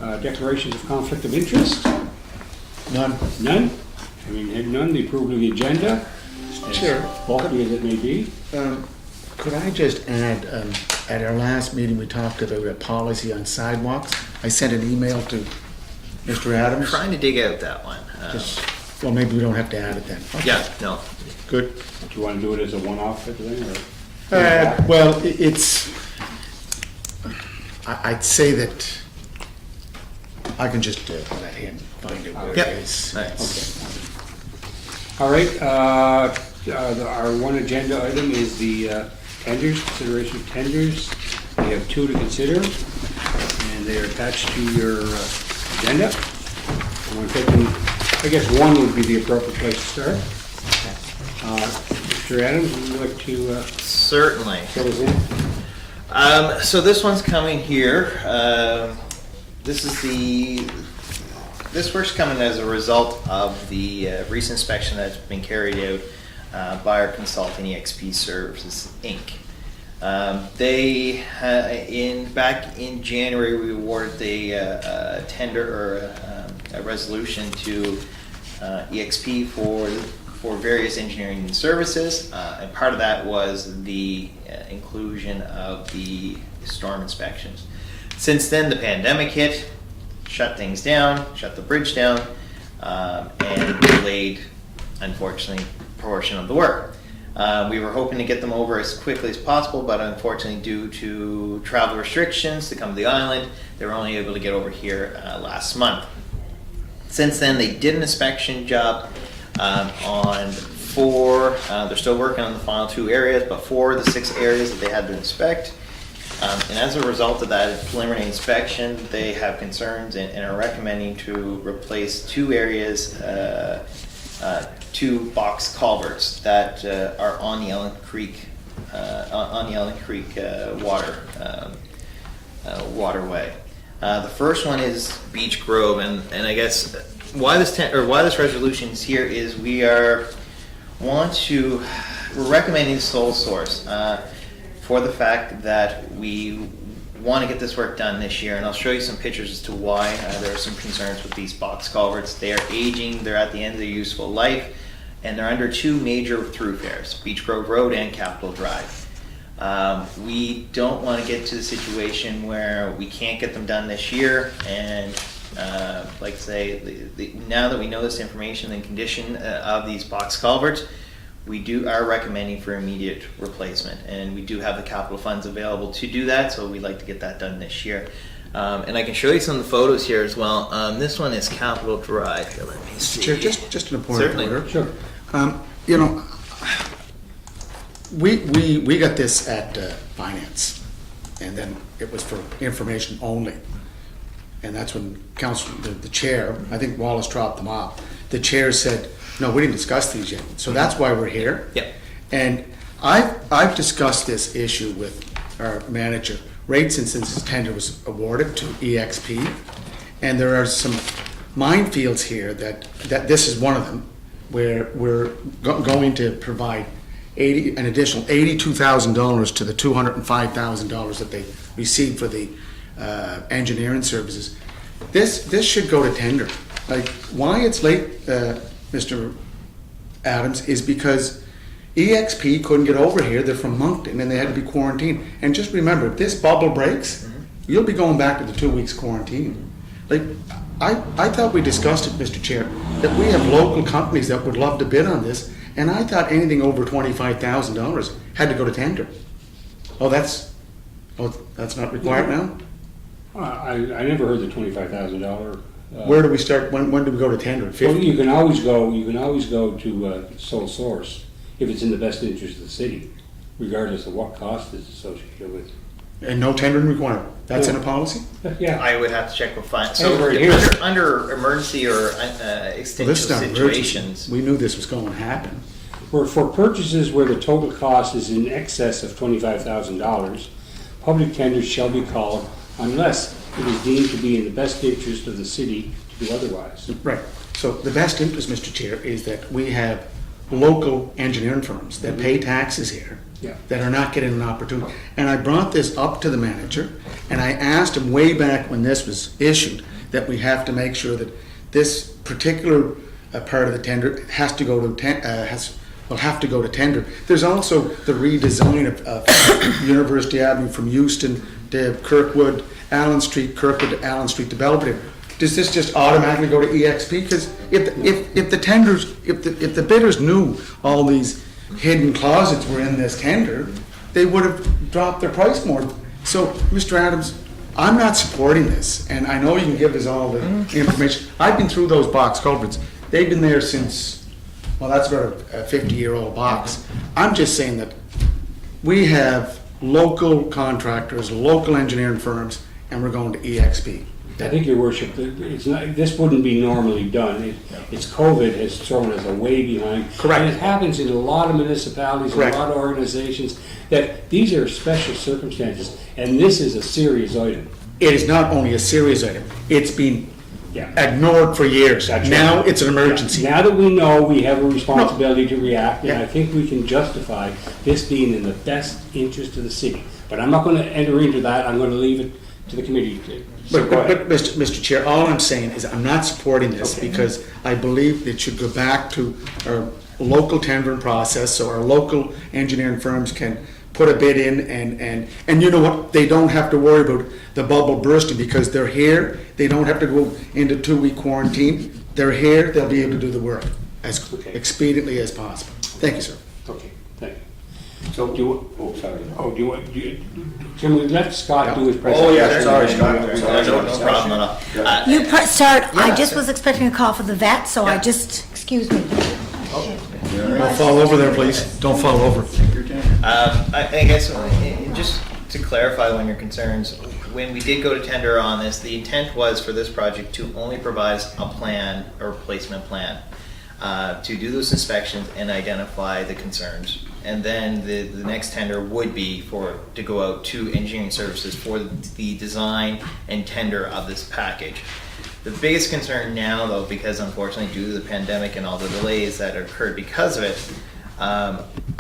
Declarations of conflict of interest? None. None? Having had none, the approval of the agenda, Sure. as bulky as it may be. Could I just add, at our last meeting, we talked about a policy on sidewalks. I sent an email to Mr. Adams. Trying to dig out that one. Well, maybe we don't have to add it then. Okay. Yeah, no. Good. Do you want to do it as a one-off type of thing, or? Well, I'd say that I can just let him find it where Yep. it is. Nice. Okay. All right, our one agenda item is the tenders, consideration of tenders. We have two to consider, and they are attached to your agenda. I'm thinking, I guess one would be the appropriate place to start. Mr. Adams, would you like to Certainly. fill us in? So this one's coming here. This work's coming as a result of the recent inspection that's been carried out by our consulting EXP Services Inc. Back in January, we awarded the tender or a resolution to EXP for various engineering services, and part of that was the inclusion of the storm inspections. Since then, the pandemic hit, shut things down, shut the bridge down, and delayed, unfortunately, a portion of the work. We were hoping to get them over as quickly as possible, but unfortunately, due to travel restrictions to come to the island, they were only able to get over here last month. Since then, they did an inspection job on 4, they're still working on the final 2 areas, but 4 of the 6 areas that they had to inspect. And as a result of that preliminary inspection, they have concerns and are recommending to replace 2 areas, 2 box culverts that are on the Ellen Creek, waterway. The first one is Beach Grove, and I guess why this resolution is here is we're recommending sole source for the fact that we want to get this work done this year, and I'll show you some pictures as to why there are some concerns with these box culverts. They are aging, they're at the end of their useful life, and they're under 2 major thoroughfares, Beach Grove Road and Capitol Drive. We don't want to get to the situation where we can't get them done this year, and like I say, now that we know this information and condition of these box culverts, we are recommending for immediate replacement, and we do have the capital funds available to do that, so we'd like to get that done this year. And I can show you some of the photos here as well. This one is Capitol Drive. Here, let me see. Chair, just an point of order. Sure. You know, we got this at finance, and then it was for information only. And that's when the chair, I think Wallace dropped them off. The chair said, no, we didn't discuss these yet. So that's why we're here. Yep. And I've discussed this issue with our manager right since this tender was awarded to EXP. And there are some minefields here that this is one of them, where we're going to provide an additional $82,000 to the $205,000 that they received for the engineering services. This should go to tender. Like, why it's late, Mr. Adams, is because EXP couldn't get over here. They're from Moncton and they had to be quarantined. And just remember, if this bubble breaks, you'll be going back to the 2 weeks quarantine. Like, I thought we discussed it, Mr. Chair, that we have local companies that would love to bid on this, and I thought anything over $25,000 had to go to tender. Oh, that's not required now? I never heard the $25,000. Where do we start? When do we go to tender? Well, 50? you can always go to sole source if it's in the best interest of the city, regardless of what cost is associated with. And no tendering required. That's in a policy? Yeah. I would have to check with finance. Hey, So right here. under emergency or Well, extension this is not emergency. situations, We knew this was going to happen. For purchases where the total cost is in excess of $25,000, public tenders shall be called unless it is deemed to be in the best interest of the city to do otherwise. Right. So the best interest, Mr. Chair, is that we have local engineering firms that pay taxes here Yeah. that are not getting an opportunity. And I brought this up to the manager, and I asked him way back when this was issued that we have to make sure that this particular part of the tender has to go to will have to go to tender. There's also the redesign of University Avenue from Euston to Kirkwood, Allen Street, Kirkwood to Allen Street to Belvedere. Does this just automatically go to EXP? Because if the bidders knew all these hidden closets were in this tender, they would have dropped their price more. So, Mr. Adams, I'm not supporting this, and I know you can give us all the information. I've been through those box culverts. They've been there since, well, that's about a 50-year-old box. I'm just saying that we have local contractors, local engineering firms, and we're going to EXP. I think, Your Worship, it's not, this wouldn't be normally done. It's COVID has thrown us way behind. Correct. And it happens in a lot of municipalities, Correct. a lot of organizations, that these are special circumstances, and this is a serious item. It is not only a serious item, it's been Yeah. ignored for years. That's Now right. it's an emergency. Now that we know we have a responsibility to react, and Yeah. I think we can justify this being in the best interest of the city. But I'm not going to enter into that. I'm going to leave it to the committee. So go ahead. But Mr. Chair, all I'm saying is I'm not supporting this Okay. because I believe it should go back to our local tendering process so our local engineering firms can put a bid in and you know what? They don't have to worry about the bubble bursting because they're here. They don't have to go into 2-week quarantine. They're here. They'll be able to do the work as Okay. expediently as possible. Thank you, sir. Okay, thank you. So do you, oh, sorry. Oh, can we let Scott do his presentation? Oh, yeah, sorry, Scott. No problem at all. You start, I Yeah, just sir. was expecting a call for the vet, so I Yeah. just, excuse me. Don't fall over there, please. Don't fall over. I guess, just to clarify on your concerns, when we did go to tender on this, the intent was for this project to only provide us a plan, or replacement plan, to do those inspections and identify the concerns. And then the next tender would be to go out to engineering services for the design and tender of this package. The biggest concern now, though, because unfortunately due to the pandemic and all the delays that occurred because of it,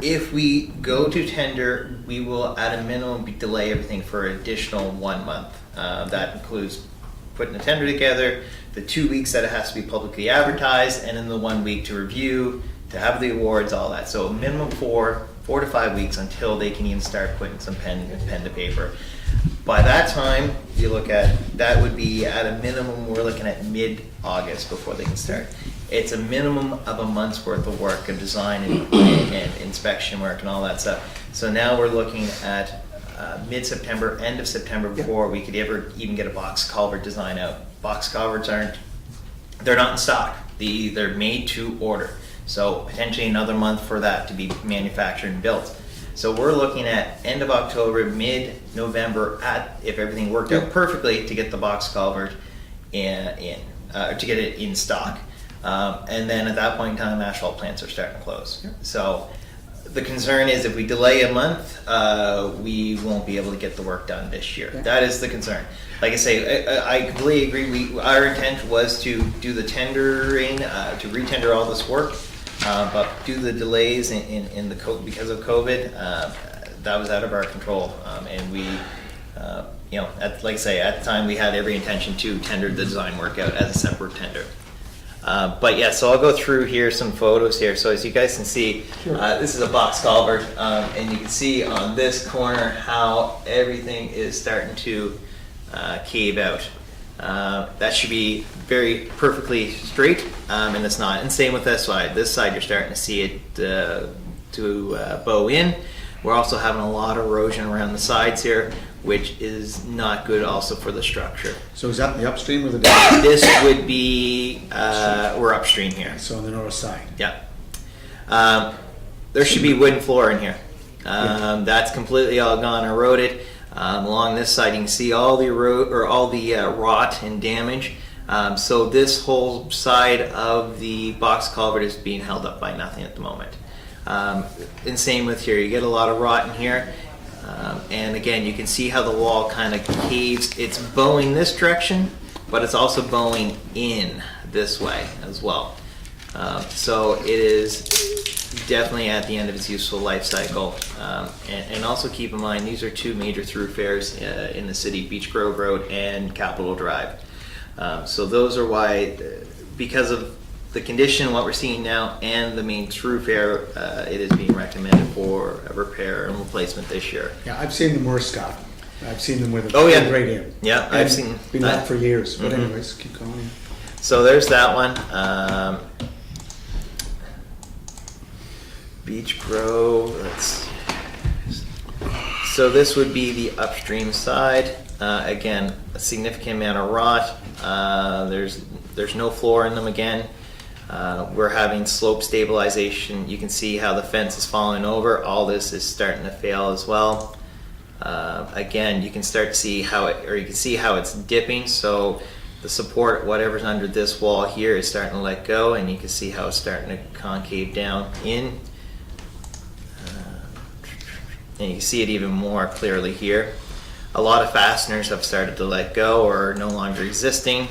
if we go to tender, we will at a minimum delay everything for an additional 1 month. That includes putting the tender together, the 2 weeks that it has to be publicly advertised, and then the 1 week to review, to have the awards, all that. So a minimum 4 to 5 weeks until they can even start putting some pen to paper. By that time, you look at, that would be at a minimum, we're looking at mid-August before they can start. It's a minimum of a month's worth of work of design and inspection work and all that stuff. So now we're looking at mid-September, end of September before we could ever even get a box culvert design out. Box culverts they're not in stock. They're made to order. So potentially another month for that to be manufactured and built. So we're looking at end of October, mid-November, if everything worked out perfectly, to get the box culvert to get it in stock. And then at that point in time, asphalt plants are starting to close. So the concern is if we delay a month, we won't be able to get the work done this year. That is the concern. Like I say, I completely agree. Our intent was to do the tendering, to re-tender all this work. But due to the delays because of COVID, that was out of our control. And we, like I say, at the time we had every intention to tender the design work out as a separate tender. But yeah, so I'll go through here some photos here. So as you guys can see, this is a box culvert, and you can see on this corner how everything is starting to cave out. That should be very perfectly straight, and it's not. And same with this side. This side you're starting to see it bow in. We're also having a lot of erosion around the sides here, which is not good also for the structure. So is that the upstream or the downstream? This would be, we're upstream here. So on the north side. Yeah. There should be wooden floor in here. That's completely all gone eroded. Along this side, you can see all the rot and damage. So this whole side of the box culvert is being held up by nothing at the moment. And same with here, you get a lot of rot in here. And again, you can see how the wall kind of caves. It's bowing this direction, but it's also bowing in this way as well. So it is definitely at the end of its useful life cycle. And also keep in mind, these are two major thoroughfares in the city, Beach Grove Road and Capitol Drive. So those are why, because of the condition, what we're seeing now, and the main thoroughfare, it is being recommended for a repair and replacement this year. Yeah, I've seen them worse, Scott. I've seen them with a Oh, yeah. great in. Yeah, I've And seen been that. that for years, but Mhm. anyways, keep going. So there's that one. Beach Grove, so this would be the upstream side. Again, a significant amount of rot. There's no floor in them again. We're having slope stabilization. You can see how the fence is falling over. All this is starting to fail as well. Again, you can start to see you can see how it's dipping. So the support, whatever's under this wall here, is starting to let go, and you can see how it's starting to concave down in. And you can see it even more clearly here. A lot of fasteners have started to let go or are no longer existing.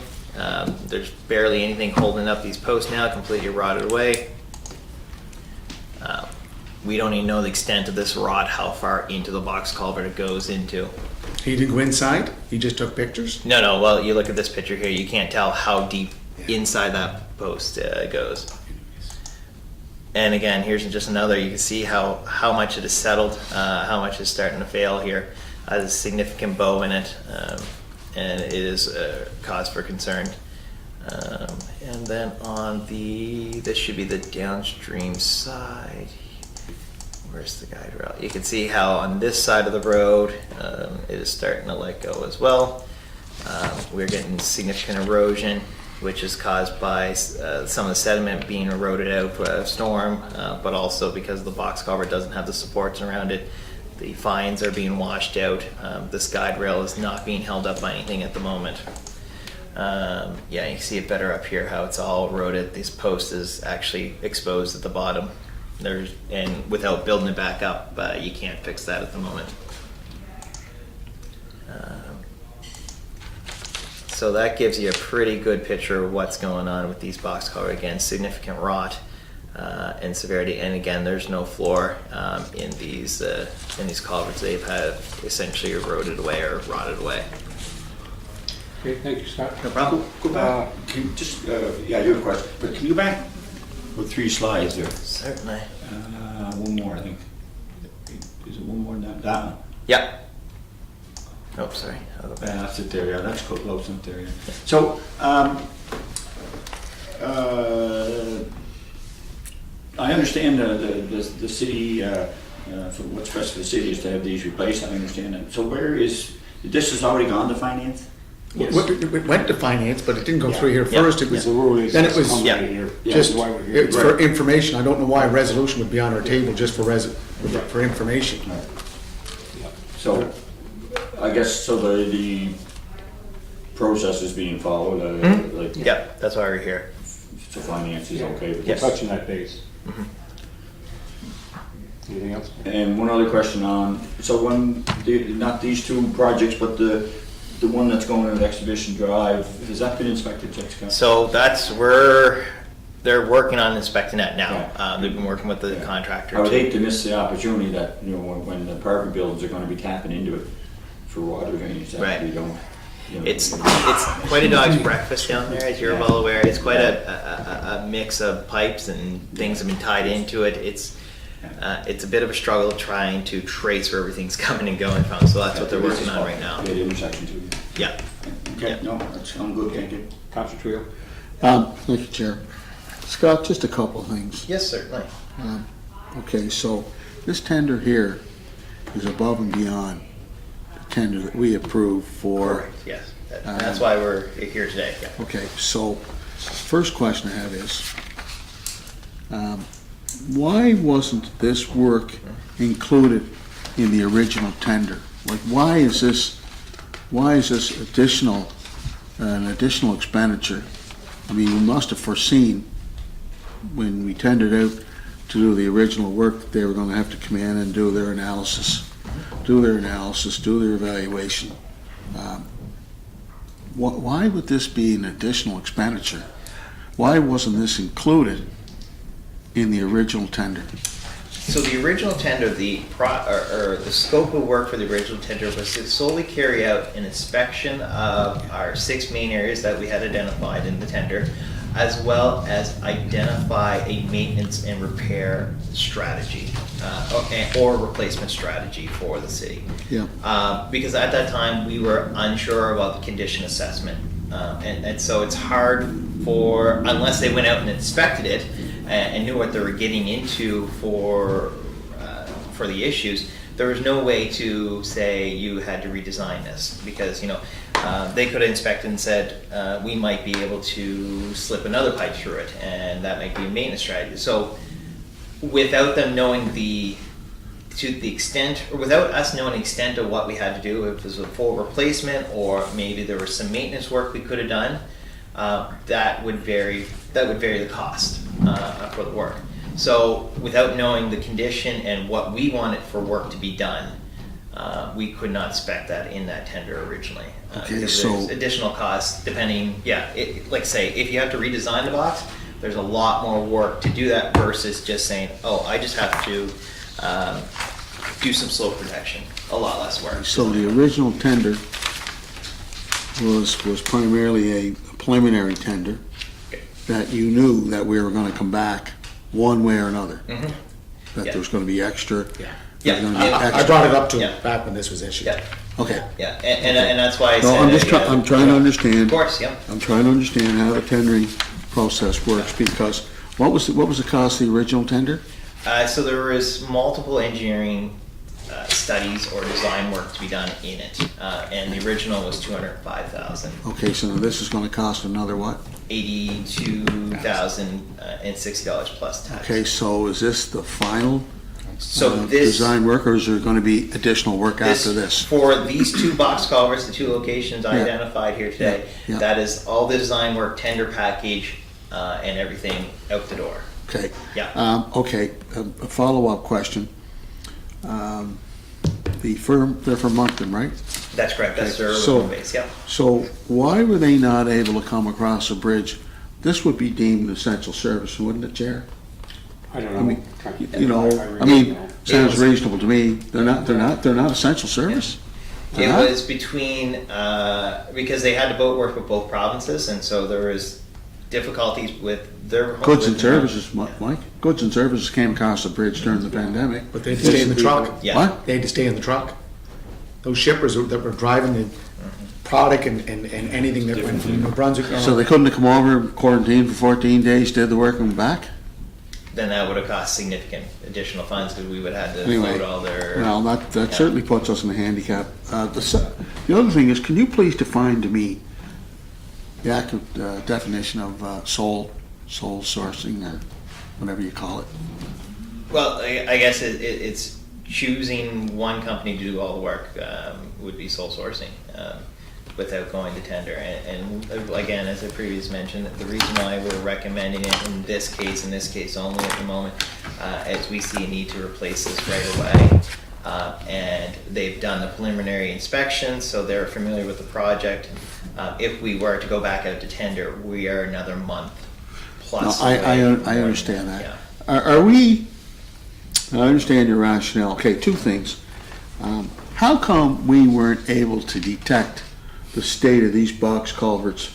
There's barely anything holding up these posts now, completely rotted away. We don't even know the extent of this rot, how far into the box culvert it goes into. He didn't go inside? He just took pictures? No, well, you look at this picture here, you can't tell how deep inside that post goes. And again, here's just another, you can see how much it has settled, how much is starting to fail here. There's a significant bow in it, and it is a cause for concern. And then on this should be the downstream side. Where's the guide rail? You can see how on this side of the road, it is starting to let go as well. We're getting significant erosion, which is caused by some of the sediment being eroded out by a storm, but also because the box culvert doesn't have the supports around it. The fines are being washed out. This guide rail is not being held up by anything at the moment. Yeah, you can see it better up here, how it's all eroded. This post is actually exposed at the bottom. And without building it back up, you can't fix that at the moment. So that gives you a pretty good picture of what's going on with these box culverts. Again, significant rot and severity, and again, there's no floor in these culverts. They've had essentially eroded away or rotted away. Okay, thank you, Scott. No problem. Go back. Can you just, yeah, I do have a question, but can you go back with 3 slides there? Certainly. One more, I think. Is it one more than that one? Yeah. Oh, sorry. I'll go back. That's it there, yeah, that's close enough there, yeah. So, I understand the city, so what's best for the city is to have these replaced, I understand that. So this has already gone to finance? Yes. It went to finance, but it didn't go through here Yeah. first. It was, The road is then it was coming Yeah. right here. Yeah. just, That's why we're here. it's for information. I don't know why a resolution would be on our table just for information. Right. Yeah. So, I guess, so the process is being followed, like, Yeah, that's why we're here. so finance is okay with We're Yes. this? touching that base. Anything else? And one other question on, so not these 2 projects, but the one that's going to the Exhibition Drive, has that been inspected, Jessica? So they're working on inspecting that now. Yeah. They've been working with the contractor. I would to- hate to miss the opportunity that, when the apartment buildings are gonna be tapping into it for water drainage, Right. that we don't, It's quite a dog's breakfast down there, as you're Yeah. well aware. It's quite a mix of pipes and things have been tied into it. It's a bit of a struggle trying to trace where everything's coming and going from. So that's what they're working on right now. Yeah, the intersection too. Yeah. Okay, no, that's, I'm good, thank you. Councilor Trio? Thank you, Chair. Scott, just a couple of things. Yes, certainly. Okay, so this tender here is above and beyond the tender that we approved for. Yes. That's why we're here today. Yeah. Okay, so first question I have is, why wasn't this work included in the original tender? Like, why is this an additional expenditure? I mean, we must have foreseen when we tendered out to do the original work that they were gonna have to come in and do their analysis, do their evaluation. Why would this be an additional expenditure? Why wasn't this included in the original tender? So the original tender, the scope of work for the original tender was to solely carry out an inspection of our 6 main areas that we had identified in the tender, as well as identify a maintenance and repair strategy, or replacement strategy for the city. Yeah. Because at that time, we were unsure about the condition assessment. And so it's hard unless they went out and inspected it and knew what they were getting into for the issues, there was no way to say you had to redesign this, because they could have inspected and said we might be able to slip another pipe through it, and that might be a maintenance strategy. So without them knowing without us knowing the extent of what we had to do, if it was a full replacement or maybe there was some maintenance work we could have done, that would vary the cost for the work. So without knowing the condition and what we wanted for work to be done, we could not spec that in that tender originally. Okay, because so- there's additional costs depending, like say, if you have to redesign the box, there's a lot more work to do that versus just saying, oh, I just have to do some slope protection. A lot less work. So the original tender was primarily a preliminary tender that you knew that we were gonna come back one way or another. Mhm. That Yeah. there was gonna be extra. Yeah. Yeah. there was gonna be I extra. brought it up to Yeah. him back when this was issued. Yeah, Okay. yeah, and that's why I No, said. I'm just I'm trying to understand. Of course, yeah. I'm trying to understand how the tendering process works, because what was the cost of the original tender? So there was multiple engineering studies or design work to be done in it, and the original was $205,000, Okay, so now this is gonna cost another what? $82,060 plus tax. Okay, so is this the final So this design work, or is there gonna be additional work after this? for these 2 box culverts, the 2 locations I Yeah. identified here today, Yeah, yeah. that is all the design work, tender package, and everything out the door. Okay. Yeah. Okay, a follow-up question. The firm, they're from Moncton, right? That's correct. That's Okay, their so- original base. Yep. So why were they not able to come across a bridge? This would be deemed essential service, wouldn't it, Chair? I don't know. I mean, I I mean, really don't know. sounds reasonable to me. They're not essential service? It Uh-huh. was between because they had to boat work with both provinces, and so there was difficulties with their Goods and with- services, Yeah. Mike? Goods and services came across the bridge during the pandemic. But they had to stay in the truck. Yeah. What? They had to stay in the truck. Those shippers that were driving the product and anything that went from New Brunswick. So they couldn't have come over, quarantined for 14 days, did the work and went back? Then that would have cost significant additional funds because we would have had to Anyway, load all their. well, that Yeah. certainly puts us in a handicap. The other thing is, can you please define to me the accurate definition of sole sourcing, or whatever you call it? Well, I guess it's choosing one company to do all the work would be sole sourcing without going to tender. And again, as I previously mentioned, the reason why we're recommending it in this case only at the moment, is we see a need to replace this right away. And they've done the preliminary inspection, so they're familiar with the project. If we were to go back out to tender, we are another month plus. No, I away from understand going, that. yeah. Are we, I understand your rationale. Okay, 2 things. How come we weren't able to detect the state of these box culverts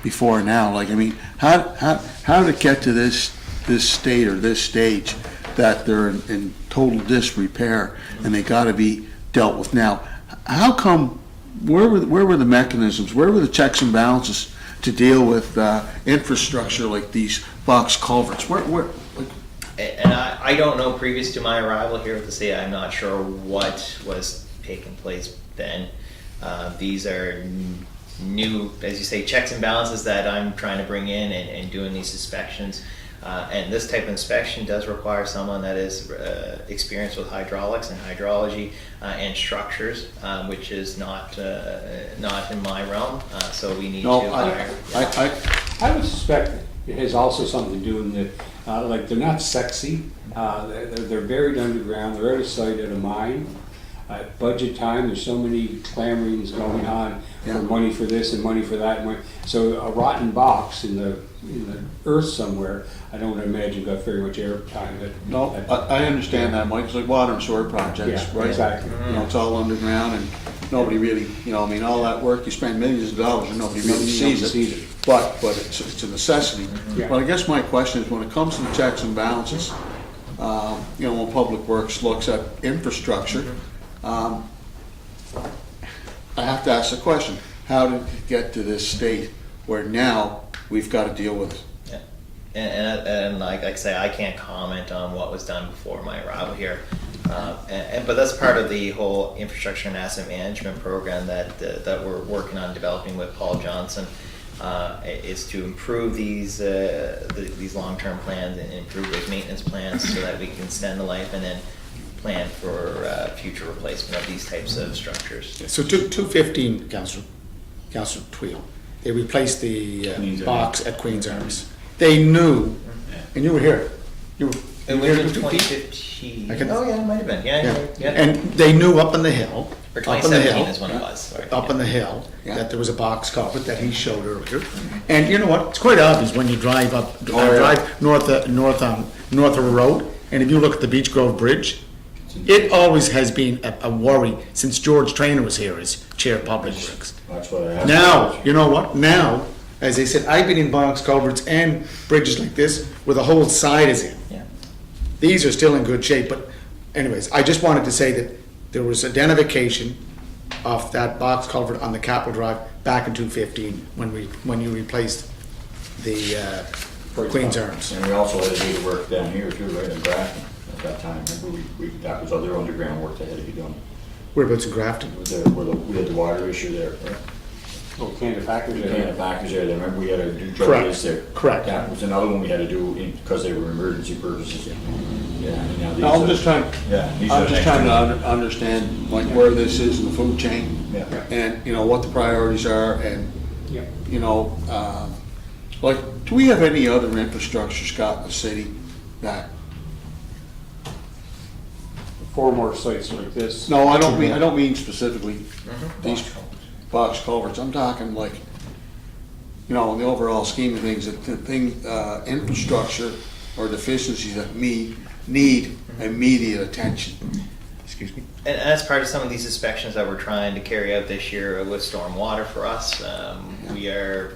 before now? Like, I mean, how did it get to this state or this stage that they're in total disrepair and they gotta be dealt with now? How come, where were the mechanisms, where were the checks and balances to deal with infrastructure like these box culverts? And I don't know, previous to my arrival here at the city, I'm not sure what was taking place then. These are new, as you say, checks and balances that I'm trying to bring in and doing these inspections. And this type of inspection does require someone that is experienced with hydraulics and hydrology and structures, which is not in my realm. So we need No, to hire. I would suspect it has also something to do with that, like, they're not sexy, they're buried underground, they're out of sight, out of mind. at budget time, there's so many clamorings going on Yeah. for money for this and money for that. and money- So a rotten box in the earth somewhere, I don't imagine got very much airtime. No, I understand that, Mike, it's like water and sewer projects, Yeah, right? exactly. You know, it's all underground and nobody really, you know, I mean, all that work, you spend millions of dollars and nobody really Nobody sees sees it. it. But it's a necessity. Yeah. But I guess my question is, when it comes to the checks and balances, you know, when Public Works looks at infrastructure, I have to ask the question, how did it get to this state where now we've got to deal with it? Yeah. And like I say, I can't comment on what was done before my arrival here. But that's part of the whole infrastructure and asset management program that we're working on developing with Paul Johnson. Is to improve these long-term plans and improve those maintenance plans so that we can extend the life and then plan for future replacement of these types of structures. So 215, Councillor Tweel, they replaced the Queen's box at Queen's Arms. They knew, and you were here. You were It you was were in here 2015. I can- Oh yeah, it might have been. Yeah. And they knew up on the hill, Or up on the 2017 hill, is when it was. Sorry. up on the hill, Yeah. that there was a box culvert that he showed earlier. And you know what? It's quite obvious when you drive up, Oh, yeah. drive north of a road, and if you look at the Beech Grove Bridge, it always has been a worry since George Traynor was here as Chair of Public Works. That's what I asked. Now, you know what? Now, as I said, I've been in box culverts and bridges like this where the whole side is in. Yeah. These are still in good shape, but anyways, I just wanted to say that there was identification of that box culvert on the Capitol Drive back in 2015 when you replaced the Queen's Arms. And we also had to do the work down here too, right in Grafton at that time. Remember, that was other underground work that had to be done. Whereabouts in Grafton? We had the water issue there, right? Oh, Canada Packers. We had packers there, remember we had to do Correct. driveways there. Correct. That was another one we had to do because they were emergency purposes. Yeah, and now these I'm are- just trying, Yeah. these I'm are just trying to extra- understand like where this is in the food chain. Yeah. And, you know, what the priorities are and, Yeah. you know, like, do we have any other infrastructure, Scott, in the city that, 4 more sites like this. no, I don't mean specifically these box culverts. I'm talking like, you know, in the overall scheme of things, infrastructure or deficiencies that need immediate attention. Excuse me? And that's part of some of these inspections that we're trying to carry out this year with stormwater for us. We are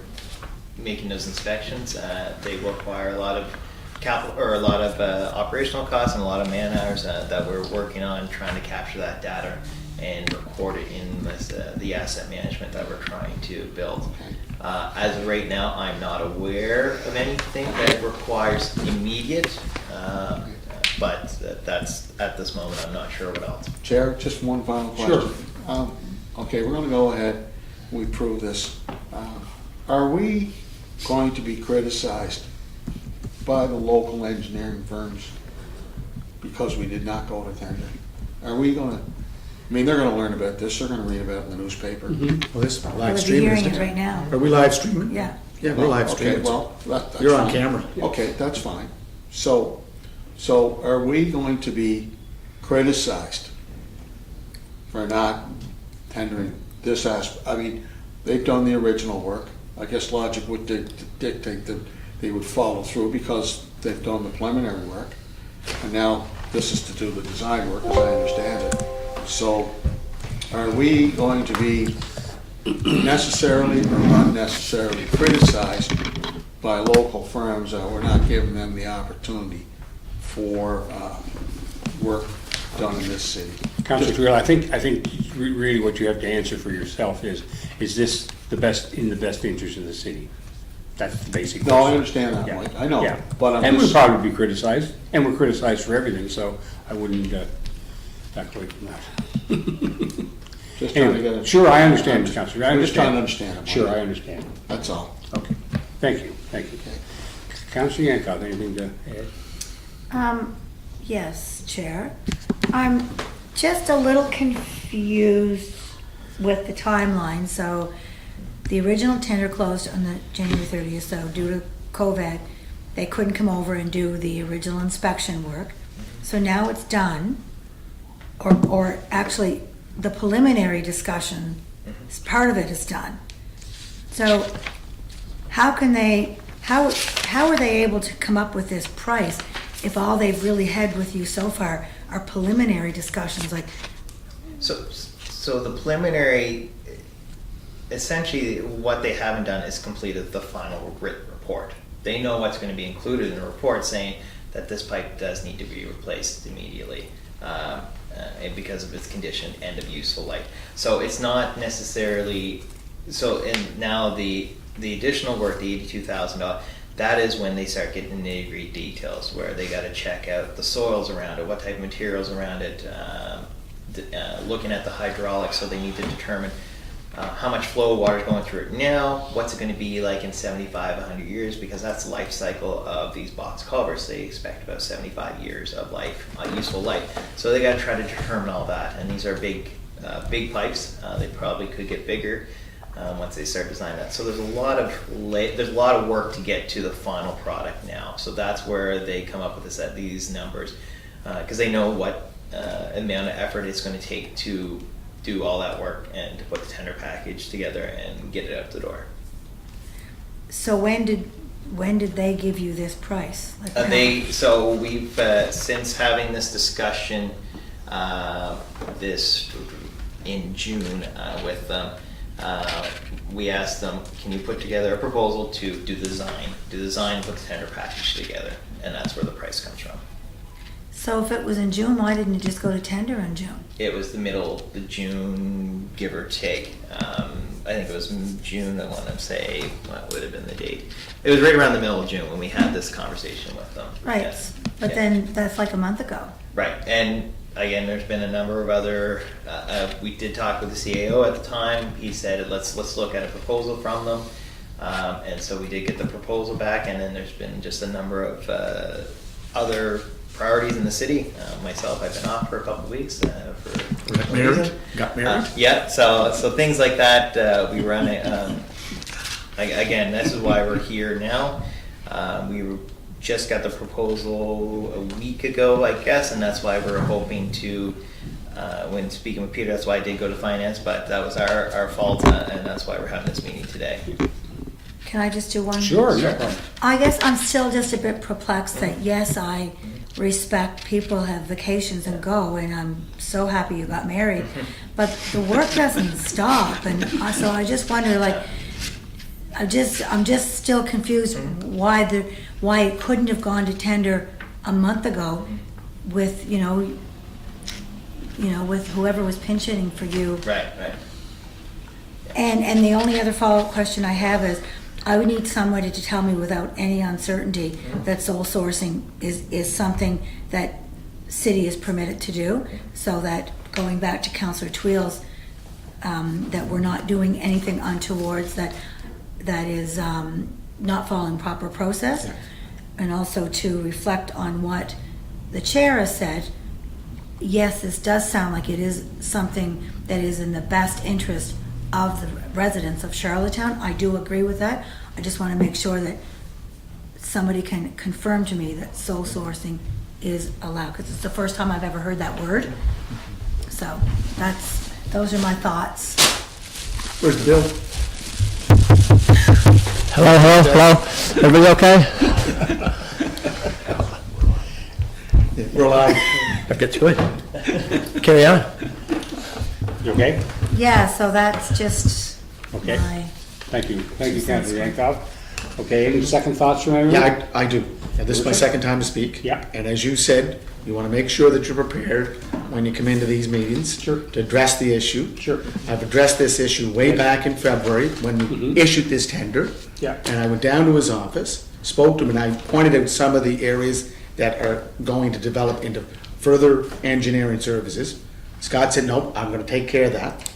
making those inspections. They require a lot of capital or a lot of operational costs and a lot of man hours that we're working on trying to capture that data and record it in the asset management that we're trying to build. As of right now, I'm not aware of anything that requires immediate, but that's, at this moment, I'm not sure what else. Chair, just one final question. Okay, we're gonna go ahead, we prove this. Are we going to be criticized by the local engineering firms because we did not go to tender? Are we gonna, I mean, they're gonna learn about this, they're gonna read about it in the newspaper. Well, this is live We'll be streaming, hearing isn't it right now. Are we live streaming? Yeah. Yeah, we're live Okay, streaming. well, that's You're on fine. camera. Okay, that's fine. So are we going to be criticized for not tendering this aspect? I mean, they've done the original work. I guess logic would dictate that they would follow through because they've done the preliminary work. And now this is to do the design work, as I understand it. So are we going to be necessarily or unnecessarily criticized by local firms that we're not giving them the opportunity for work done in this city? Councilor Twill, I think really what you have to answer for yourself is this in the best interest of the city? That's the basic question. No, I understand that, Yeah. Mike, I know, Yeah. but I'm And we'll just, probably be criticized, and we're criticized for everything, so I wouldn't back away from that. just trying to get Anyway, it. sure, I understand, Councilor, I I'm just trying understand. to understand it, Sure, Mike. I understand. That's all. Okay, thank you. Councilor Yankoff, anything to add? Yes, Chair. I'm just a little confused with the timeline. So the original tender closed on the January 30th, so due to COVID, they couldn't come over and do the original inspection work. So now it's done. or actually the preliminary discussion, part of it is done. So how are they able to come up with this price if all they've really had with you so far are preliminary discussions? Like, So the preliminary, essentially what they haven't done is completed the final written report. They know what's going to be included in the report, saying that this pipe does need to be replaced immediately because of its condition, end of useful life. So it's not necessarily, and now the additional work, the $82,000, that is when they start getting the nitty-gritty details, where they got to check out the soils around it, what type of materials around it, looking at the hydraulics, so they need to determine how much flow of water is going through it now, what's it going to be like in 75, 100 years, because that's the life cycle of these box culverts. They expect about 75 years of life, useful life. So they got to try to determine all that, and these are big pipes. They probably could get bigger once they start designing that. So there's a lot of work to get to the final product now. So that's where they come up with these numbers, because they know what amount of effort it's going to take to do all that work and to put the tender package together and get it out the door. so when did they give you this price? Like We've since having this discussion in June with them, we asked them, can you put together a proposal to do the design and put the tender package together, and that's where the price comes from. So if it was in June, why didn't it just go to tender in June? It was the middle of the June, give or take. I think it was June, I want to say, what would have been the date? It was right around the middle of June when we had this conversation with them. Right, Yes. but Yeah. then that's like a month ago. Right, and again, there's been a number of other, we did talk with the CAO at the time. He said, let's look at a proposal from them. And so we did get the proposal back, and then there's been just a number of other priorities in the city. Myself, I've been off for a couple of weeks for Got married? Got married? Yeah, so things like that, we run it. Again, this is why we're here now. We just got the proposal a week ago, I guess, and that's why we're hoping to, when speaking with Peter, that's why I did go to finance, but that was our fault, and that's why we're having this meeting today. Can I just do one? Sure, no problem. I guess I'm still just a bit perplexed that, yes, I respect people have vacations and go, and I'm so happy you got married, but the work doesn't stop, and so I just wonder, like, I'm just still confused why it couldn't have gone to tender a month ago with, with whoever was pinch hitting for you. Right. And the only other follow-up question I have is, I would need somebody to tell me without any uncertainty that sole sourcing is something that city is permitted to do, so that, going back to Councillor Tweel's, that we're not doing anything untowards that is not following proper process, and also to reflect on what the chair has said. Yes, this does sound like it is something that is in the best interest of the residents of Charlottetown. I do agree with that. I just want to make sure that somebody can confirm to me that sole sourcing is allowed, because it's the first time I've ever heard that word. So those are my thoughts. Where's the bill? Hello. Everybody okay? Yeah, we're live. That's good. Carry on. You okay? Yeah, so that's just Okay. my... Thank you, Councilor Yankoff. Okay, any second thoughts from everyone? Yeah, I do. Yeah, this is my second time to speak. Yeah. And as you said, you want to make sure that you're prepared when you come into these meetings. Sure. To address the issue. Sure. I've addressed this issue way back in February when we issued this tender. Yeah. And I went down to his office, spoke to him, and I pointed out some of the areas that are going to develop into further engineering services. Scott said, nope, I'm gonna take care of that.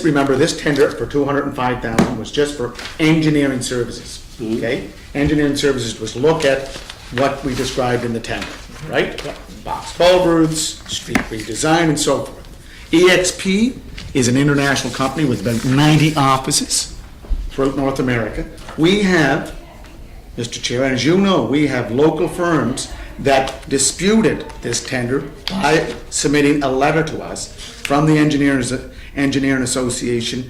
Remember, this tender for $205,000 was just for engineering services, okay? Engineering services was look at what we described in the tender, right? Box culverts, street redesign, and so forth. EXP is an international company with about 90 offices throughout North America. We have, Mr. Chair, and as you know, we have local firms that disputed this tender by submitting a letter to us from the Engineering Association,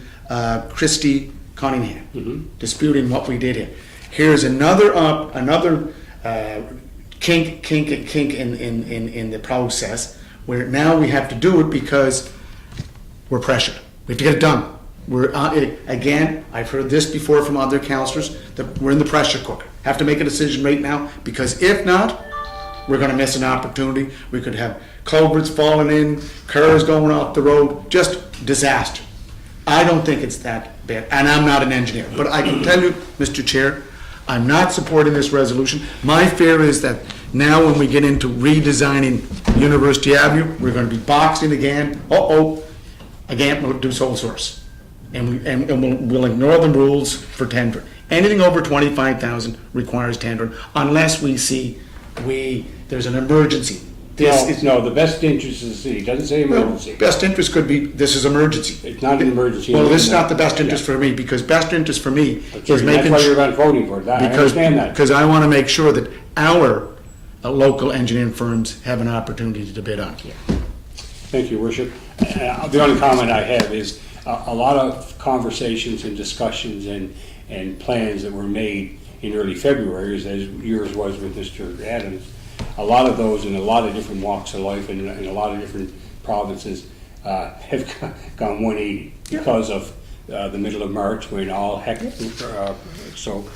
Christy Cunningham, disputing what we did here. Here's another kink in the process, where now we have to do it because we're pressured. We have to get it done. We're, again, I've heard this before from other councillors, that we're in the pressure cooker. Have to make a decision right now, because if not, we're gonna miss an opportunity. We could have culverts falling in, cars going off the road, just disaster. I don't think it's that bad, and I'm not an engineer, but I can tell you, Mr. Chair, I'm not supporting this resolution. My fear is that now when we get into redesigning University Avenue, we're gonna be boxing again. Again, we'll do sole source. And we'll ignore the rules for tender. Anything over 25,000 requires tendering, unless we see there's an emergency. No, the best interest of the city, doesn't say emergency. Best interest could be, this is emergency. It's not an emergency. Well, this is not the best interest for me, because best interest for me is making. That's why you're not voting for it, I understand that. Because I want to make sure that our local engineering firms have an opportunity to bid on. Thank you, Worship. The only comment I have is a lot of conversations and discussions and plans that were made in early February, as yours was with Mr. Adams. A lot of those in a lot of different walks of life and in a lot of different provinces have gone 180 because of the middle of March when all heck. So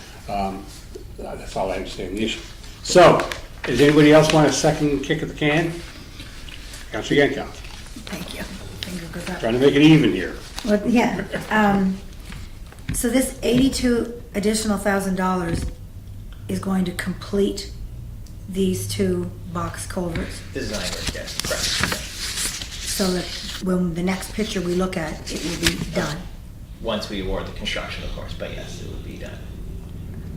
that's all I have to say on the issue. So, does anybody else want a second kick at the can? Councilor Yankow. Thank you. Finger goes up. Trying to make it even here. Well, yeah. So this 82 additional $1,000 is going to complete these two box culverts, Design work, yes, correct. so that when the next picture we look at, it will be done. Once we award the construction, of course, but yes, it will be done.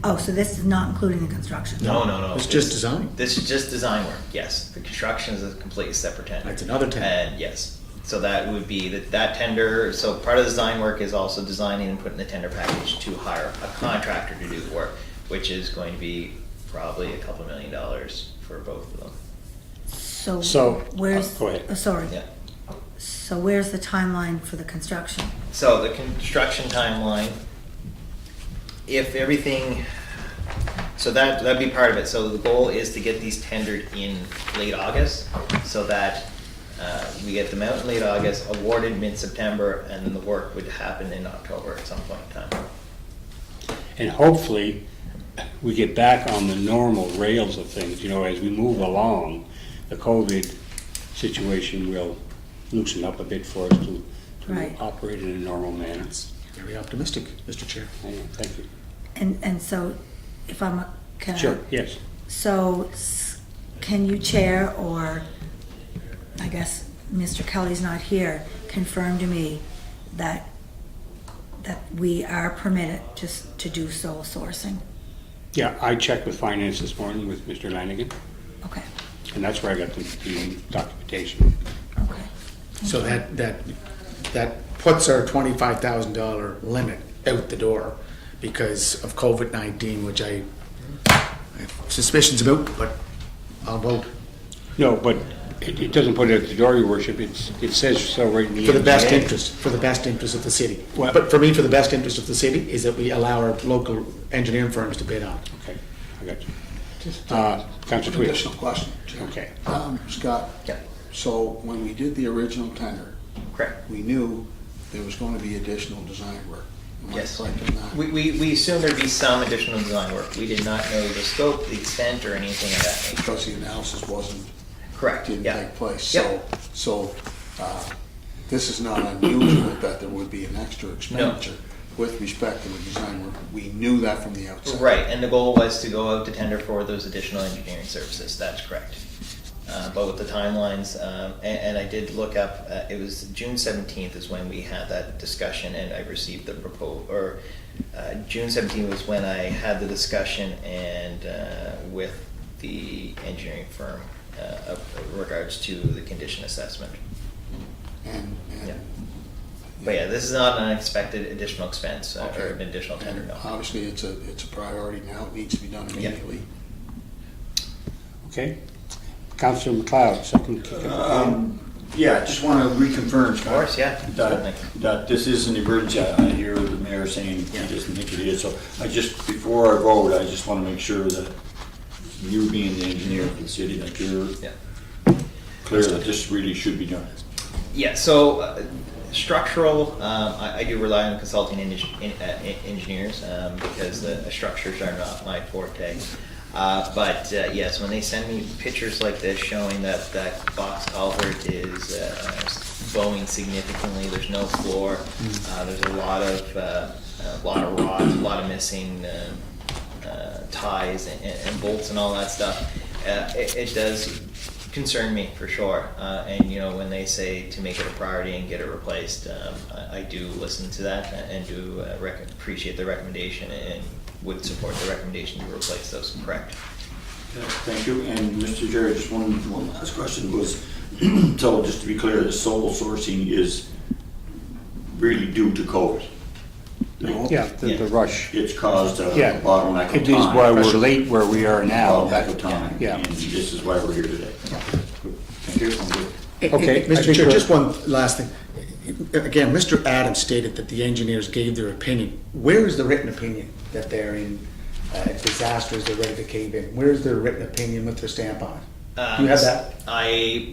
Oh, so this is not including the construction? No. It's just design. This is just design work, yes. The construction is a completely separate tender. That's another tender. And yes, so that would be that tender, so part of the design work is also designing and putting the tender package to hire a contractor to do the work, which is going to be probably a couple $1 million for both of them. So where's? Go ahead. Oh, sorry. Yeah. So where's the timeline for the construction? So the construction timeline, if everything, so that'd be part of it. So the goal is to get these tendered in late August, so that we get them out in late August, awarded mid-September, and then the work would happen in October at some point in time. And hopefully, we get back on the normal rails of things, as we move along, the COVID situation will loosen up a bit for us to Right. operate in a normal manner. Very optimistic, Mr. Chair. Thank you. And so, if can I? Sure, yes. So, can you, Chair, or I guess Mr. Kelly's not here, confirm to me that we are permitted just to do sole sourcing? Yeah, I checked with finance this morning with Mr. Lanigan, Okay, and that's where I got the documentation. okay. So that puts our $25,000 limit out the door because of COVID-19, which I have suspicions about, but I'll vote. No, but it doesn't put it at the door, Your Worship. It says so right in the For the best NDA. interest, for the best interest of the city. Well- But for me, for the best interest of the city is that we allow our local engineering firms to bid on it. Okay, I got you. Just Councilor an Tweed. additional question, Chair. Okay. Scott, Yeah. so when we did the original tender, Correct. we knew there was going to be additional design work. Am I Yes. correct in that? We assumed there'd be some additional design work. We did not know the scope, the extent, or anything of that nature. Because the analysis Correct, didn't yeah. take place. Yep. So this is not unusual that there would be an extra expenditure with respect to the design work. We knew that from the outset. Right, and the goal was to go out to tender for those additional engineering services, that's correct. But with the timelines, and I did look up, it was June 17th is when we had that discussion, and I received the June 17th was when I had the discussion and with the engineering firm of regards to the condition assessment. And Yeah. But yeah, this is not an unexpected additional expense or Okay. an additional tender, no. obviously, it's a priority now. It needs to be done immediately. Okay. Councillor McLeod, second kick up. Yeah, just want to reconfirm, Of course, yeah, certainly. that this is an emergency. I hear the mayor saying he doesn't think it is, so before I vote, I just want to make sure that you being the engineer for the city, that you're clear that this really should be done. Yeah, so structural, I do rely on consulting engineers because the structures are not my forte. But yes, when they send me pictures like this showing that box culvert is bowing significantly, there's no floor, there's a lot of rods, a lot of missing ties and bolts and all that stuff, it does concern me for sure. And you know, when they say to make it a priority and get it replaced, I do listen to that and do appreciate the recommendation and would support the recommendation to replace those. Correct. Thank you. And Mr. Chair, just one last question was, so just to be clear, the sole sourcing is really due to COVID? Yeah, the rush. It's caused a Yeah. bottleneck of time. It is why we're late where we are now. Bottleneck of time, Yeah. and this is why we're here today. Thank you. I'm good. Okay, I Mr. think Chair, we're- just one last thing. Again, Mr. Adams stated that the engineers gave their opinion. Where is the written opinion that they're in disasters, they're ready to cave in? Where is their written opinion with their stamp on it? Do you have that?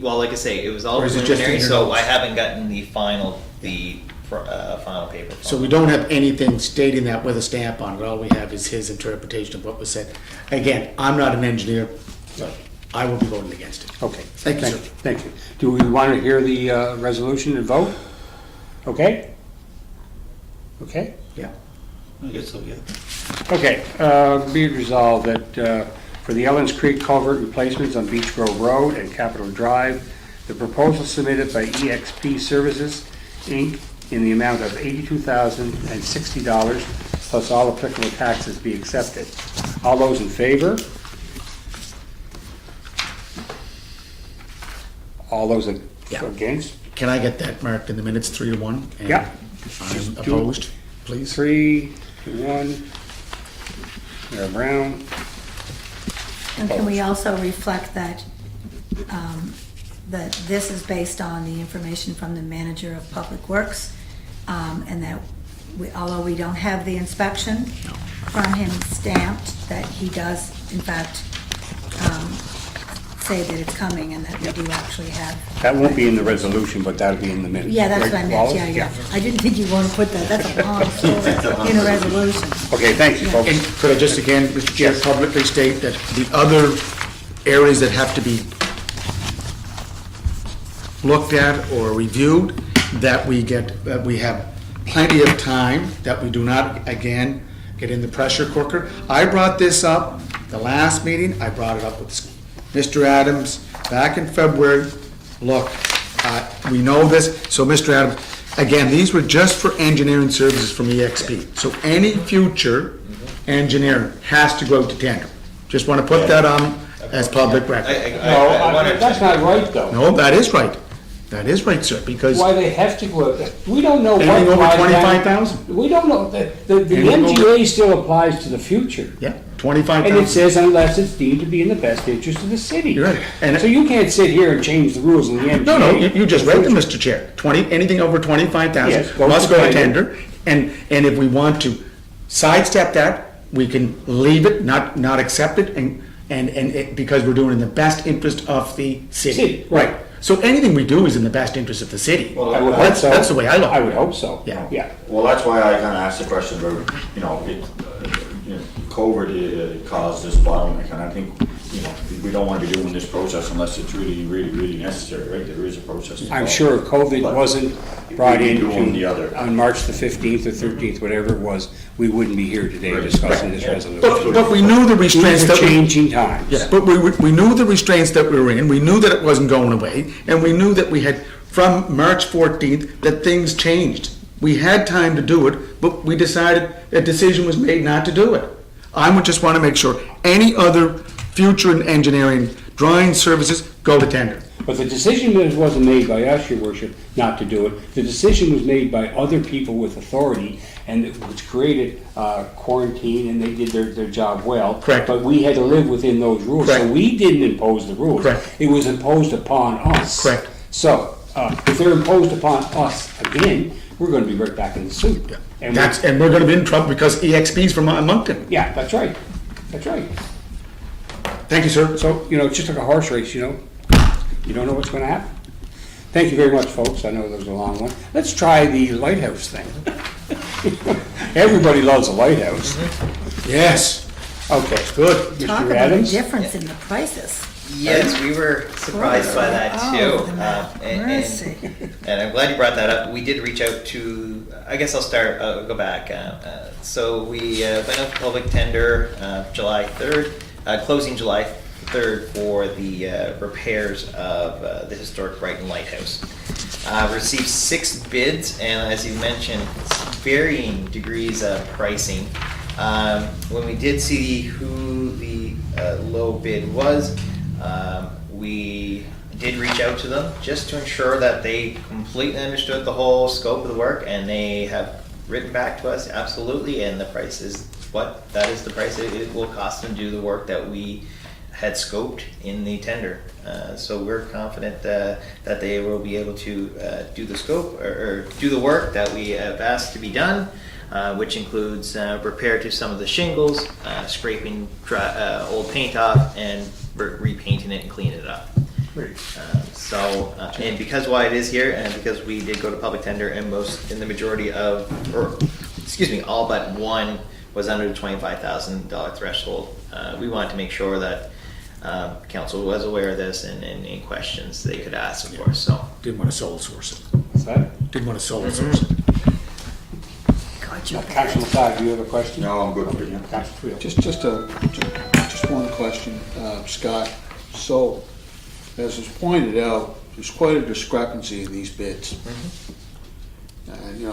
Well, like I say, it was all Or is it just in preliminary, your so notes? I haven't gotten the final paper. From So we don't have anything stating that with a stamp on it. All we have is his interpretation of what was said. Again, I'm not an engineer, so I will be voting against it. Okay. Thank you, sir. Thank you. Do we want to hear the resolution and vote? Okay? Okay? Yeah. I guess so, yeah. Okay, be it resolved that for the Ellens Creek culvert replacements on Beach Grove Road and Capitol Drive, the proposal submitted by EXP Services, Inc., in the amount of $82,060 plus all applicable taxes be accepted. All those in favor? All those Yeah. against? Can I get that marked in the minutes, 3-1? And Yeah. I'm Do- opposed, please. 3-1. Mayor Brown. And can we also reflect that, that this is based on the information from the manager of Public Works, and that although we don't have the inspection from him stamped, that he does in fact say that it's coming and that we do actually have. That won't be in the resolution, but that'll be in the minutes. Yeah, that's Right, what I meant, Wallace? yeah. I didn't think you'd want to put that, that's a long story in a resolution. Okay, thank you, folks. And could I just again, Mr. Chair, publicly state that the other areas that have to be looked at or reviewed, that we have plenty of time, that we do not, again, get in the pressure cooker. I brought this up the last meeting, I brought it up with Mr. Adams back in February. Look, we know this, so Mr. Adams, again, these were just for engineering services from EXP. So any future engineering has to go to tender. Just want to put that on as public record. That's not right, though. No, that is right. That is right, sir, because Why they have to go, we don't know what. anything over lies down- 25,000? We don't know, the Anything over- MGA still applies to the future. Yeah, And it 25,000. says unless it's deemed to be in the best interest of the city. You're right. And- So you can't sit here and change the rules in the MGA. No, you just read them, Mr. Chair. Anything over 25,000 Yes, goes must to go to tender. tender. And if we want to sidestep that, we can leave it, not accept it, because we're doing it in the best interest of the city. City, right. So anything we do is in the best interest of the city. Well, I would hope so. That's the way I look. I would hope so. Yeah. Yeah. Well, that's why I kind of asked the question about, COVID caused this bottleneck, and I think, we don't want to be doing this process unless it's really, really, really necessary, right? There is a process. I'm involved. sure if COVID But wasn't brought we'd be in doing the other. on March the 15th or 13th, whatever it was, we wouldn't be here today Right. discussing this Right. resolution. But we knew the restraints These are that we... changing times. Yeah, but we knew the restraints that we were in, we knew that it wasn't going away, and we knew that we had, from March 14th, that things changed. We had time to do it, but we decided, a decision was made not to do it. I would just want to make sure any other future engineering drawing services go to tender. But the decision wasn't made by us, your worship, not to do it. The decision was made by other people with authority, and which created quarantine, and they did their job well. Correct. But we had to live within those rules. So Correct. we didn't impose the rules. Correct. It was imposed upon us. Correct. So, if they're imposed upon us again, we're gonna be right back in the suit. And And we're gonna be in trouble because EXP's from Moncton. yeah, that's right. That's right. Thank you, sir. So, it's just like a horse race, you don't know what's gonna happen. Thank you very much, folks. I know that was a long one. Let's try the Lighthouse thing. Everybody loves a lighthouse. Yes. Okay, Good. Talk Mr. about a Adams? difference in the prices. Yes, we were surprised by that Oh, too. mercy. And I'm glad you brought that up. We did reach out to, I guess I'll go back. So we went out to public tender July 3rd, closing July 3rd for the repairs of the historic Brighton Lighthouse. Received 6 bids, and as you mentioned, varying degrees of pricing. When we did see who the low bid was, we did reach out to them just to ensure that they completely understood the whole scope of the work, and they have written back to us absolutely, and the price is that is the price it will cost them to do the work that we had scoped in the tender. So we're confident that they will be able to do the scope or do the work that we have asked to be done, which includes repair to some of the shingles, scraping old paint off, and repainting it and cleaning it up. And because why it is here, and because we did go to public tender, and the majority of, all but one was under the $25,000 threshold, we wanted to make sure that council was aware of this, and any questions they could ask, of course. So Didn't want to sole source it. What's that? Didn't want to sole source it. Got you Councilor back. Todd, do you have a question? No, I'm good. Councilor Twill. Just one question, Scott. So, as was pointed out, there's quite a discrepancy in these bids. And,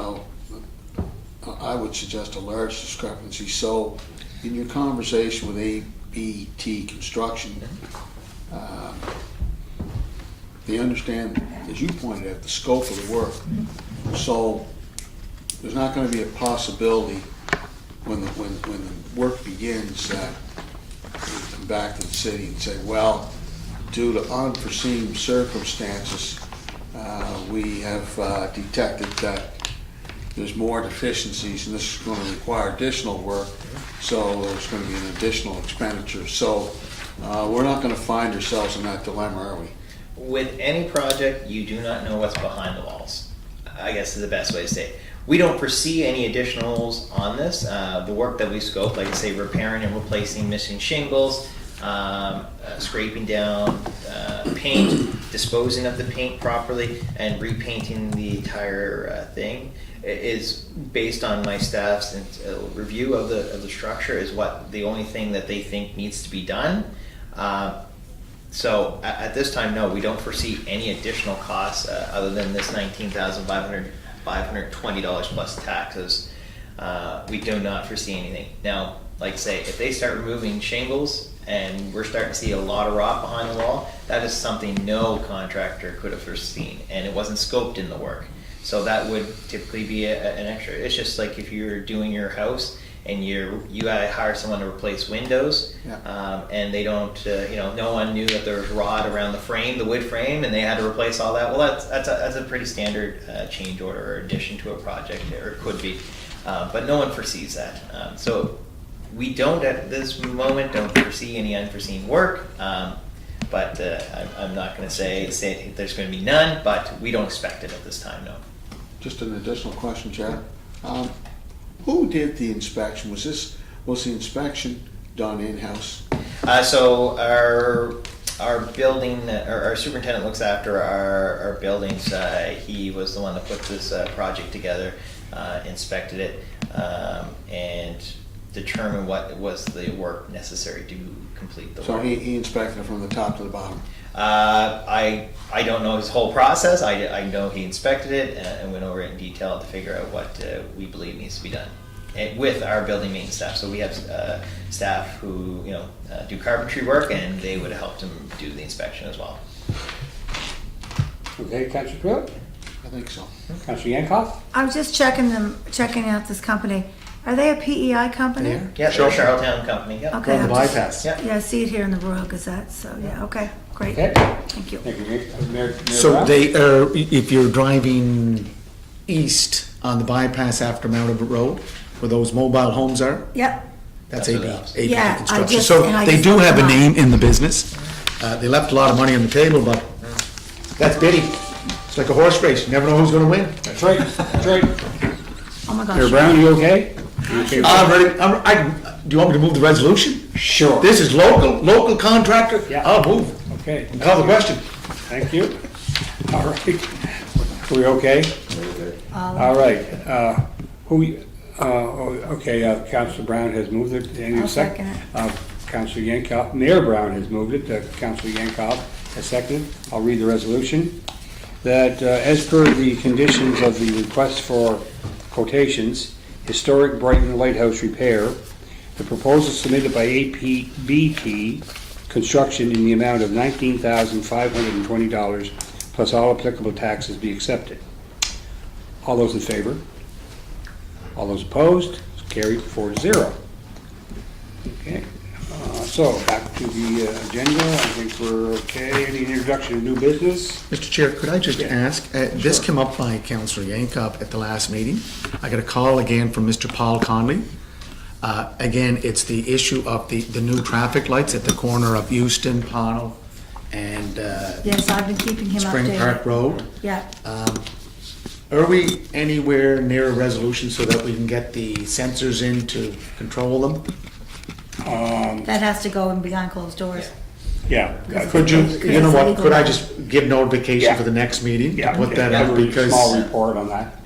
I would suggest a large discrepancy. So, in your conversation with ABT Construction, they understand, as you pointed out, the scope of the work. So, there's not gonna be a possibility when the work begins that they come back to the city and say, well, due to unforeseen circumstances, we have detected that there's more deficiencies and this is going to require additional work, so there's going to be an additional expenditure. So we're not going to find ourselves in that dilemma, are we? with any project, you do not know what's behind the walls, I guess is the best way to say it. We don't foresee any additionals on this. The work that we scoped, like I say, repairing and replacing missing shingles, scraping down paint, disposing of the paint properly, and repainting the entire thing is based on my staff's review of the structure is what the only thing that they think needs to be done. So at this time, no, we don't foresee any additional costs other than this $19,520 plus taxes. We do not foresee anything. Now, like I say, if they start removing shingles and we're starting to see a lot of rot behind the wall, that is something no contractor could have foreseen, and it wasn't scoped in the work. So that would typically be an extra. It's just like if you're doing your house and you gotta hire someone to replace windows, and they don't, no one knew that there was rot around the frame, the wood frame, and they had to replace all that. Well, that's a pretty standard change order or addition to a project, or it could be, but no one foresees that. So we don't at this moment don't foresee any unforeseen work, but I'm not going to say there's going to be none, but we don't expect it at this time, no. Just an additional question, Chad. Who did the inspection? Was the inspection done in-house? So our building, our superintendent looks after our buildings. He was the one that put this project together, inspected it, and determined what was the work necessary to complete the work. So he inspected it from the top to the bottom? I don't know his whole process. I know he inspected it and went over it in detail to figure out what we believe needs to be done, and with our building maintenance staff. So we have staff who do carpentry work, and they would have helped him do the inspection as well. Okay, Councillor Twill? I think so. Councillor Yankoff? I was just checking out this company. Are they a PEI company? Yeah. Yeah, Sure. they're a Charlottetown company, yeah. Okay. From the I'm just- bypass. Yeah. Yeah, I see it here in the Royal Gazette, so, yeah, okay, great. Okay. Thank you. Thank you, Mayor So Brown? they are, if you're driving east on the bypass after Mount Everett Road, where those mobile homes are, Yep, that's That's AB, what it is. AB Yeah, I Construction. just- So and I they just do looked have a them up. name in the business. They left a lot of money on the table, but that's bitty. It's like a horse race, you never know who's gonna win. That's right, that's right. oh my Mayor gosh. Brown, you okay? You okay with that? I'm ready, do you want me to move the resolution? Sure. This is local contractor? Yeah. I'll move. Okay, Call the question. thank you. All right. We okay? All right, Councillor Brown has moved it. Any I'll second it. Councillor Yankoff, Mayor Brown has moved it, Councillor Yankoff has seconded. I'll read the resolution. That as per the conditions of the request for quotations, historic Brighton Lighthouse repair, the proposal submitted by APBT Construction in the amount of $19,520 plus all applicable taxes be accepted. All those in favor? All those opposed? It's carried 4-0. Okay, so back to the agenda. I think we're okay. Any introduction of new business? Mr. Chair, could I just ask, this Sure. came up by Councillor Yankoff at the last meeting. I got a call again from Mr. Paul Conley. Again, it's the issue of the new traffic lights at the corner of Euston, Pownell, and Yes, I've been keeping him Spring Park updated. Road. Yeah, Are we anywhere near a resolution so that we can get the sensors in to control them? that has to go in behind closed doors. Yeah. Could you, Because you know it's what, illegal could I now. just give notification Yeah. for the next meeting? Yeah. To put that yeah, out, because Small report on that.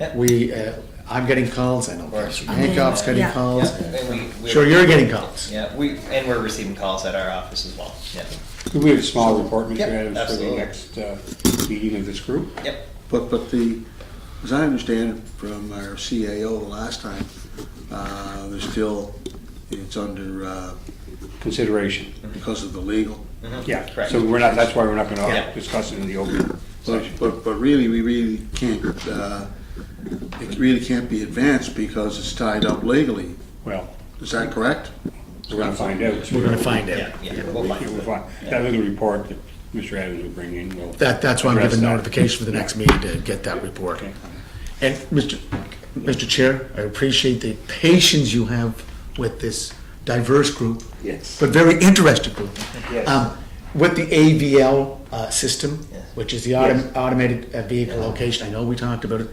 I'm getting calls, I know Councillor I mean, Yankoff's getting yeah. calls. Yeah, and we- Sure, you're getting calls. Yeah, and we're receiving calls at our office as well, yeah. Could we have a small report, Mr. Yep, Adams, for the absolutely. next meeting of this group? Yep, But as I understand it from our CAO the last time, it's under, Consideration. because of the legal. Yeah, Correct. so we're not, that's why we're not Yeah. gonna discuss it in the open session. But really, we really can't, it really can't be advanced because it's tied up legally. Well, Is that correct? we're gonna find out. We're gonna find out. yeah, we'll find. Yeah, we'll find. That little report that Mr. Adams will bring in will. That's why I'm address giving that. notification for the next meeting to get that report. Okay. And Mr. Chair, I appreciate the patience you have with this diverse group, Yes. but very interested group. Yes. With the AVL system, Yes. which is the Yes. automated vehicle location, I know we talked about it.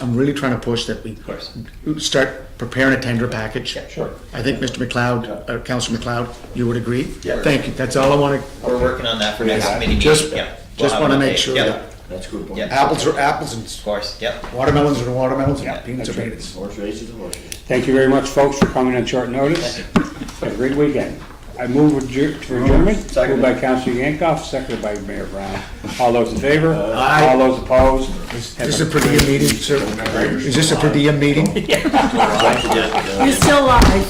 I'm really trying to push that we course. start preparing a tender package. Yeah, sure. I think Mr. McLeod, Councilor McLeod, you would agree? Yeah. Thank you, that's all I want We're working on that for next Yeah. committee meeting, Just- yeah. just We'll have wanna an make update. sure Yeah, that- That's a good point. Yeah. Apples are apples and of course, yep. watermelons are watermelons Yeah, and peanuts are that's right. peanuts. Horse races and horse races. Thank you very much, folks, for coming on short notice. Have a great weekend. I move for adjournment. Second. Moved by Councilor Yankoff, seconded by Mayor Brown. All those in favor? Aye. All those opposed? Is this a per diem meeting, sir? Is this a per diem meeting? You're still live.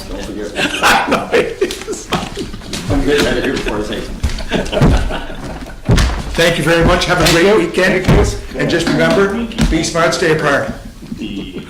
I'm getting out of here before I say something. Thank you very much, have a great weekend. And just remember, be smart, stay apart. The